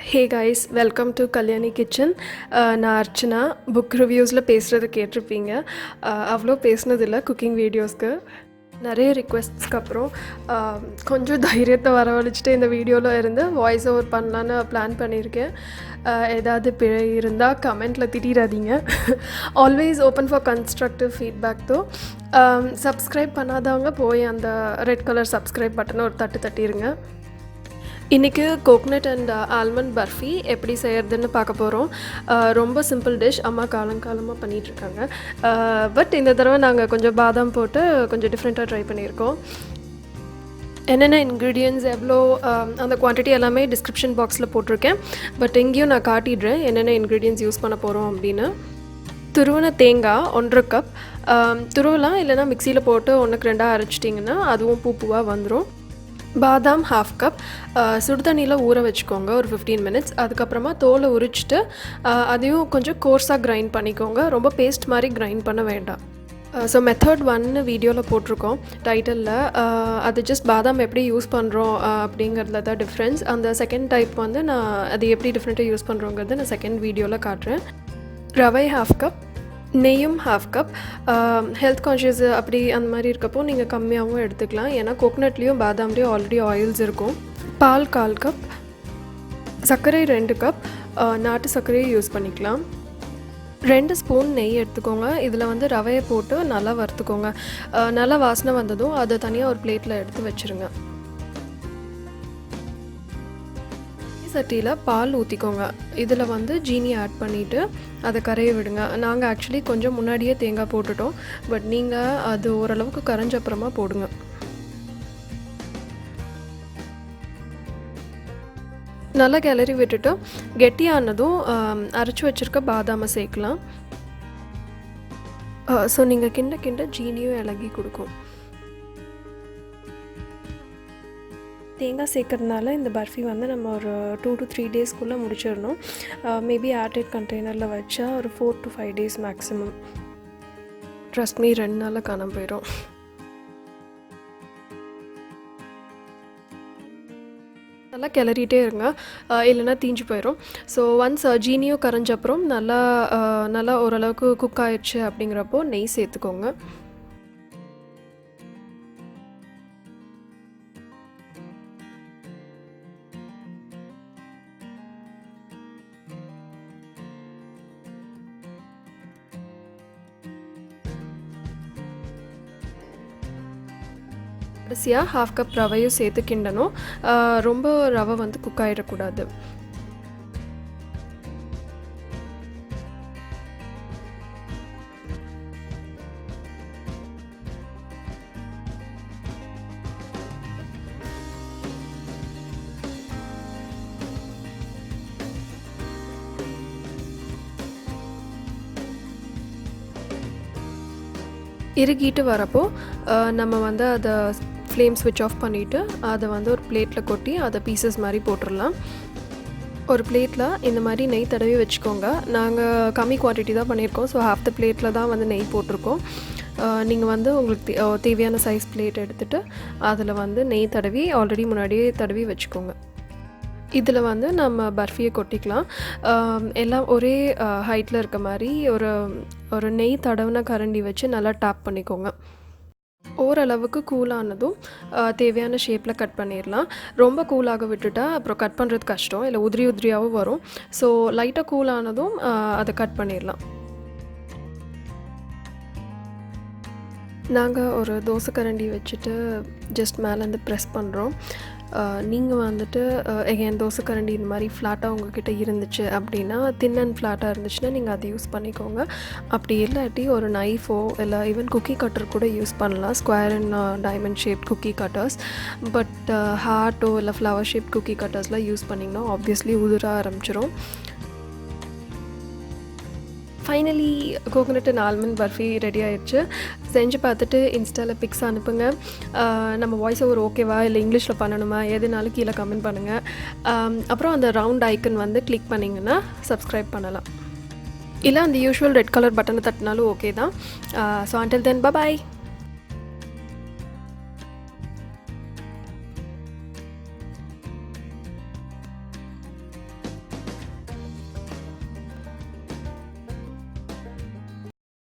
Hey guys, welcome to Kalyani kitchen. நான் Archana. Book ரிவ்யூஸில் பேசுகிறது கேட்டிருப்பீங்க. அவ்வளோ பேசுனதில்லை குக்கிங் வீடியோஸ்க்கு. நிறைய ரிக்வெஸ்ட்ஸ்க்கு அப்புறம் கொஞ்சம் தைரியத்தை வரவழைச்சிட்டு இந்த வீடியோவில் இருந்து வாய்ஸ் ஓவர் பண்ணலான்னு பிளான் பண்ணியிருக்கேன். ஏதாவது பிழை இருந்தால் கமெண்ட்டில் திட்டிடாதீங்க. Always open for constructive feedback though. Subscribe பண்ணாதவங்க போய் அந்த ரெட் கலர் சப்ஸ்கிரைப் பட்டனை ஒரு தட்டிடுங்க. இன்றைக்கி கோக்னட் அண்ட் ஆல்மண்ட் பர்ஃபி எப்படி செய்கிறதுன்னு பார்க்க போகிறோம். ரொம்ப சிம்பிள் டிஷ், அம்மா காலங்காலமாக பண்ணிகிட்ருக்காங்க. பட் இந்த தடவை நாங்கள் கொஞ்சம் பாதாம் போட்டு கொஞ்சம் டிஃப்ரெண்ட்டாக ட்ரை பண்ணியிருக்கோம். என்னென்ன இன்க்ரீடியன்ட்ஸ் எவ்வளோ அந்த குவான்டிட்டி எல்லாமே டிஸ்கிரிப்ஷன் பாக்ஸில் போட்டிருக்கேன். பட் எங்கேயும் நான் காட்டிடுறேன் என்னென்ன இன்க்ரீடியன்ட்ஸ் யூஸ் பண்ண போகிறோம் அப்படின்னு. துருவன தேங்காய் 1.5 கப் துருவலாம், இல்லைனா மிக்சியில் போட்டு 1க்கு 2 அரைச்சிட்டிங்கன்னா அதுவும் பூவாக வந்துடும். பாதாம் 1/2 கப் சுடுதண்ணியில் ஊற வச்சுக்கோங்க ஒரு 15 மினிட்ஸ். அதுக்கப்புறமா தோலை உரிச்சிட்டு அதையும் கொஞ்சம் கோர்ஸாக கிரைண்ட் பண்ணிக்கோங்க. ரொம்ப பேஸ்ட் மாதிரி கிரைண்ட் பண்ண வேண்டாம். ஸோ மெத்தட் 1 வீடியோவில் போட்டிருக்கோம் டைட்டிலில். அது ஜஸ்ட் பாதாம் எப்படி யூஸ் பண்ணுறோம் அப்படிங்கிறதுல தான் டிஃப்ரென்ஸ். அந்த செகண்ட் டைப் வந்து நான் அது எப்படி டிஃப்ரெண்ட்டாக யூஸ் பண்ணுறோங்கிறது நான் செகண்ட் வீடியோவில் காட்டுறேன். ரவை 1/2 கப், நெய்யும் 1/2 கப். ஹெல்த் கான்ஷியஸ் அப்படி அந்த மாதிரி இருக்கப்போ நீங்கள் கம்மியாகவும் எடுத்துக்கலாம். ஏன்னா கோகனட்லேயும் பாதாம்லேயும் ஆல்ரெடி ஆயில்ஸ் இருக்கும். பால் 1/4 கப், சர்க்கரை 2 கப், நாட்டு சர்க்கரையை யூஸ் பண்ணிக்கலாம். 2 ஸ்பூன் நெய் எடுத்துக்கோங்க. இதில் வந்து ரவையை போட்டு நல்லா வறுத்துக்கோங்க. நல்லா வாசனை வந்ததும் அதை தனியாக ஒரு பிளேட்டில் எடுத்து வச்சுருங்க. சட்டியில் பால் ஊற்றிக்கோங்க. இதில் வந்து ஜீனி ஆட் பண்ணிவிட்டு அதை கரைய விடுங்க. நாங்கள் ஆக்சுவலி கொஞ்சம் முன்னாடியே தேங்காய் போட்டுட்டோம். பட் நீங்கள் அது ஓரளவுக்கு கரைஞ்ச அப்புறமா போடுங்க. நல்லா கிளறி விட்டுட்டு கெட்டியானதும் அரைச்சி வச்சுருக்க பாதாமை சேர்க்கலாம். ஸோ நீங்கள் கிண்ட ஜீனியும் இலகி கொடுக்கும். தேங்காய் சேர்க்கறதுனால இந்த பர்ஃபி வந்து நம்ம ஒரு 2 to 3 டேஸ்க்குள்ளே முடிச்சிடணும். மேபி ஏர்டைட் கண்டெய்னரில் வச்சா ஒரு 4 to 5 days maximum. Trust me, 2 நாளில் காணாம போயிடும். நல்லா கிளறிட்டே இருங்க, இல்லைன்னா தீஞ்சு போயிடும். ஸோ ஒன்ஸ் ஜீனியும் கரைஞ்சப்புறம் நல்லா ஓரளவுக்கு குக் ஆயிடுச்சு அப்படிங்கிறப்போ நெய் சேர்த்துக்கோங்க. கடைசியாக 1/2 கப் ரவையும் சேர்த்து கிண்டணும். ரொம்ப ரவை வந்து குக் ஆகிடக்கூடாது. இறுகிட்டு வரப்போ நம்ம வந்து அதை ஃப்ளேம் ஸ்விட்ச் ஆஃப் பண்ணிவிட்டு அதை வந்து ஒரு பிளேட்டில் கொட்டி அதை பீசஸ் மாதிரி போட்டுடலாம். ஒரு பிளேட்டில் இந்த மாதிரி நெய் தடவி வச்சுக்கோங்க. நாங்கள் கம்மி குவான்டிட்டி தான் பண்ணியிருக்கோம். ஸோ ஹாஃப் த பிளேட்டில் தான் வந்து நெய் போட்டிருக்கோம். நீங்கள் வந்து உங்களுக்கு தேவையான சைஸ் பிளேட் எடுத்துகிட்டு அதில் வந்து நெய் தடவி ஆல்ரெடி முன்னாடியே தடவி வச்சுக்கோங்க. இதில் வந்து நம்ம பர்ஃபியை கொட்டிக்கலாம். எல்லாம் ஒரே ஹைட்டில் இருக்க மாதிரி ஒரு நெய் தடவின கரண்டி வச்சு நல்லா டேப் பண்ணிக்கோங்க. ஓரளவுக்கு கூலானதும் தேவையான ஷேப்பில் கட் பண்ணிடலாம். ரொம்ப கூலாக விட்டுட்டா அப்புறம் கட் பண்ணுறது கஷ்டம், இல்லை உதிரியாகவும் வரும். ஸோ லைட்டாக கூலானதும் அதை கட் பண்ணிடலாம். நாங்கள் ஒரு தோசை கரண்டி வச்சுட்டு ஜஸ்ட் மேலேருந்து ப்ரெஸ் பண்ணுறோம். நீங்கள் வந்துட்டு எகெயின் தோசை கரண்டி இந்த மாதிரி ஃப்ளாட்டாக உங்கள்கிட்ட இருந்துச்சு அப்படின்னா, தின் அண்ட் ஃப்ளாட்டாக இருந்துச்சுன்னா நீங்கள் அதை யூஸ் பண்ணிக்கோங்க. அப்படி இல்லாட்டி ஒரு நைஃபோ இல்லை ஈவன் குக்கி கட்டர் கூட யூஸ் பண்ணலாம். Square and diamond shape cookie cutters. But ஹார்ட்டோ இல்லை ஃப்ளவர் ஷேப் குக்கி கட்டர்ஸ்லாம் யூஸ் பண்ணிங்கன்னா ஆப்வியஸ்லி உதிர ஆரம்பிச்சிடும். Finally coconut and almond barfi ready ஆகிடுச்சு. செஞ்சு பார்த்துட்டு இன்ஸ்டாவில் பிக்ஸ் அனுப்புங்க. நம்ம வாய்ஸ் ஓவர் ஓகேவா இல்லை இங்கிலீஷில் பண்ணணுமா எதுனாலும் கீழே கமெண்ட் பண்ணுங்கள். அப்புறம் அந்த ரவுண்ட் ஐக்கன் வந்து கிளிக் பண்ணிங்கன்னா சப்ஸ்கிரைப் பண்ணலாம். இல்லை அந்த யூஷுவல் ரெட் கலர் பட்டனை தட்டினாலும் ஓகே தான். So until then by.